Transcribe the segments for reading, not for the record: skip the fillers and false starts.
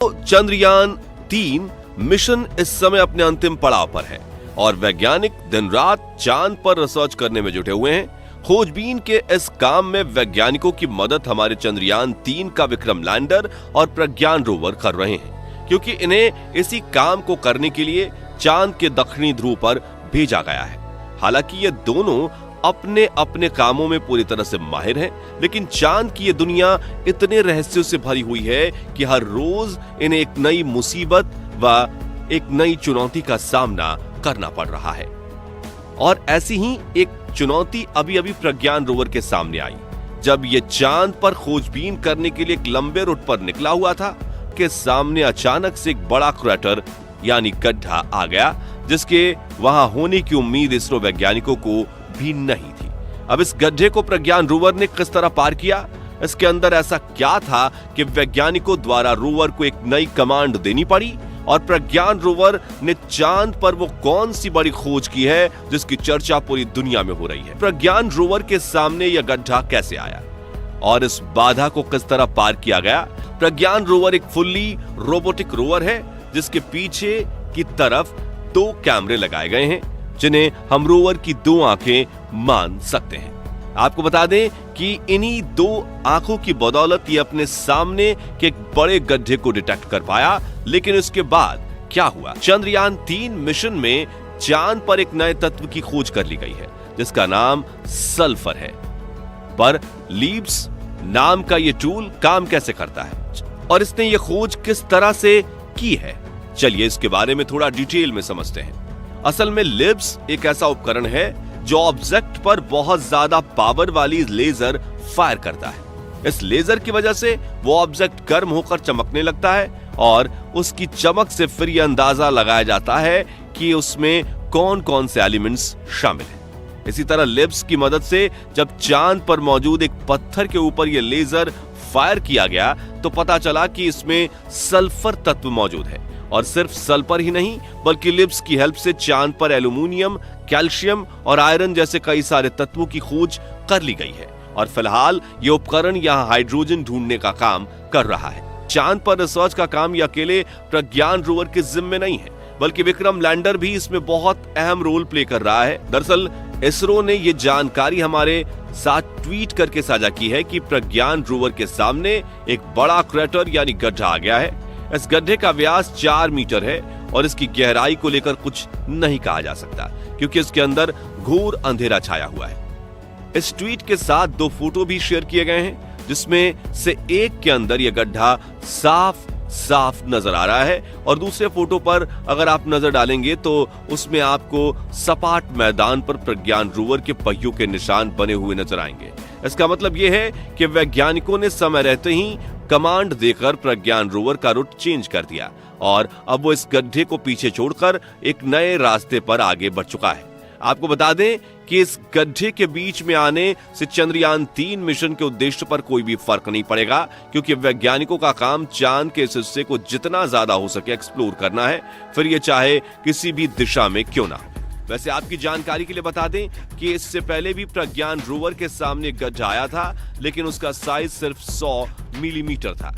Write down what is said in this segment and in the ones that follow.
Chandrayaan 3 mission इस समय अपने अंतिम पड़ाव पर है और वैज्ञानिक दिन रात चांद पर रिसर्च करने में जुटे हुए हैं। खोजबीन के इस काम में वैज्ञानिकों की मदद हमारे चंद्रयान 3 का विक्रम लैंडर और प्रज्ञान रोवर कर रहे हैं, क्योंकि इन्हें इसी काम को करने के लिए चांद के दक्षिणी ध्रुव पर भेजा गया है। हालांकि ये दोनों अपने अपने कामों में पूरी तरह से माहिर हैं, लेकिन चांद की ये दुनिया इतने रहस्यों से भरी हुई है कि हर रोज इन्हें एक नई मुसीबत व एक नई चुनौती का सामना करना पड़ रहा है। और ऐसी ही एक चुनौती अभी अभी प्रज्ञान रोवर के सामने आई, जब ये चांद पर खोजबीन करने के लिए एक लंबे रूट पर निकला हुआ था कि सामने अचानक से एक बड़ा क्रैटर यानी गड्ढा आ गया, जिसके वहां होने की उम्मीद इसरो वैज्ञानिकों को भी नहीं थी। अब इस गड्ढे को प्रज्ञान रोवर ने किस तरह पार किया, इसके अंदर ऐसा क्या था कि वैज्ञानिकों द्वारा रोवर को एक नई कमांड देनी पड़ी, और प्रज्ञान रोवर ने चांद पर वो कौन सी बड़ी खोज की है जिसकी चर्चा पूरी दुनिया में हो रही है। प्रज्ञान रोवर के सामने यह गड्ढा कैसे आया और इस बाधा को किस तरह पार किया गया। प्रज्ञान रोवर एक फुल्ली रोबोटिक रोवर है, जिसके पीछे की तरफ 2 कैमरे लगाए गए हैं, जिन्हें हम रोवर की 2 आंखें मान सकते हैं। आपको बता दें कि इन्हीं 2 आंखों की बदौलत ये अपने सामने के एक बड़े गड्ढे को डिटेक्ट कर पाया। लेकिन इसके बाद क्या हुआ? चंद्रयान 3 मिशन में चांद पर एक नए तत्व की खोज कर ली गई है, जिसका नाम सल्फर है। पर लीब्स नाम का ये टूल काम कैसे करता है और इसने ये खोज किस तरह से की है, चलिए इसके बारे में थोड़ा डिटेल में समझते हैं। असल में लिब्स एक ऐसा उपकरण है जो ऑब्जेक्ट पर बहुत ज्यादा पावर वाली लेजर फायर करता है। इस लेजर की वजह से वो ऑब्जेक्ट गर्म होकर चमकने लगता है और उसकी चमक से फिर यह अंदाजा लगाया जाता है कि उसमें कौन कौन से एलिमेंट्स शामिल हैं। इसी तरह लिब्स की मदद से जब चांद पर मौजूद एक पत्थर के ऊपर यह लेजर फायर किया गया तो पता चला कि इसमें सल्फर तत्व मौजूद है। और सिर्फ सल्फर ही नहीं, बल्कि लिब्स की हेल्प से चांद पर एल्यूमिनियम, कैल्शियम और आयरन जैसे कई सारे तत्वों की खोज कर ली गई है। और फिलहाल यह उपकरण यहां हाइड्रोजन ढूंढने का काम कर रहा है। चांद पर रिसर्च का काम यह अकेले प्रज्ञान रोवर के जिम्मे नहीं है, बल्कि विक्रम लैंडर भी इसमें बहुत अहम रोल प्ले कर रहा है। दरअसल इसरो ने यह जानकारी हमारे साथ ट्वीट करके साझा की है कि प्रज्ञान रोवर के सामने एक बड़ा क्रैटर यानी गड्ढा आ गया है। इस गड्ढे का व्यास 4 मीटर है और इसकी गहराई को लेकर कुछ नहीं कहा जा सकता, क्योंकि इसके अंदर घोर अंधेरा छाया हुआ है। इस ट्वीट के साथ 2 फोटो भी शेयर किए गए हैं, जिसमें से एक के अंदर यह गड्ढा साफ साफ नजर आ रहा है और दूसरे फोटो पर अगर आप नजर डालेंगे तो उसमें आपको सपाट मैदान पर प्रज्ञान रोवर के पहियों के निशान बने हुए नजर आएंगे। इसका मतलब यह है कि वैज्ञानिकों ने समय रहते ही कमांड देकर प्रज्ञान रोवर का रूट चेंज कर दिया और अब वो इस गड्ढे को पीछे छोड़कर एक नए रास्ते पर आगे बढ़ चुका है। आपको बता दें कि इस गड्ढे के बीच में आने से चंद्रयान 3 मिशन के उद्देश्य पर कोई भी फर्क नहीं पड़ेगा, क्योंकि वैज्ञानिकों का काम चांद के इस हिस्से को जितना ज्यादा हो सके एक्सप्लोर करना है, फिर ये चाहे किसी भी दिशा में क्यों ना हो। वैसे आपकी जानकारी के लिए बता दें कि इससे पहले भी प्रज्ञान रोवर के सामने एक गड्ढा आया था, लेकिन उसका साइज सिर्फ 100 मिलीमीटर था।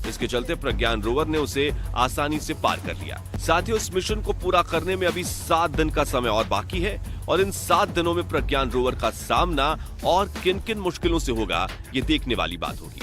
इसके चलते प्रज्ञान रोवर ने उसे आसानी से पार कर लिया। साथ ही उस मिशन को पूरा करने में अभी 7 दिन का समय और बाकी है और इन 7 दिनों में प्रज्ञान रोवर का सामना और किन किन मुश्किलों से होगा, ये देखने वाली बात होगी।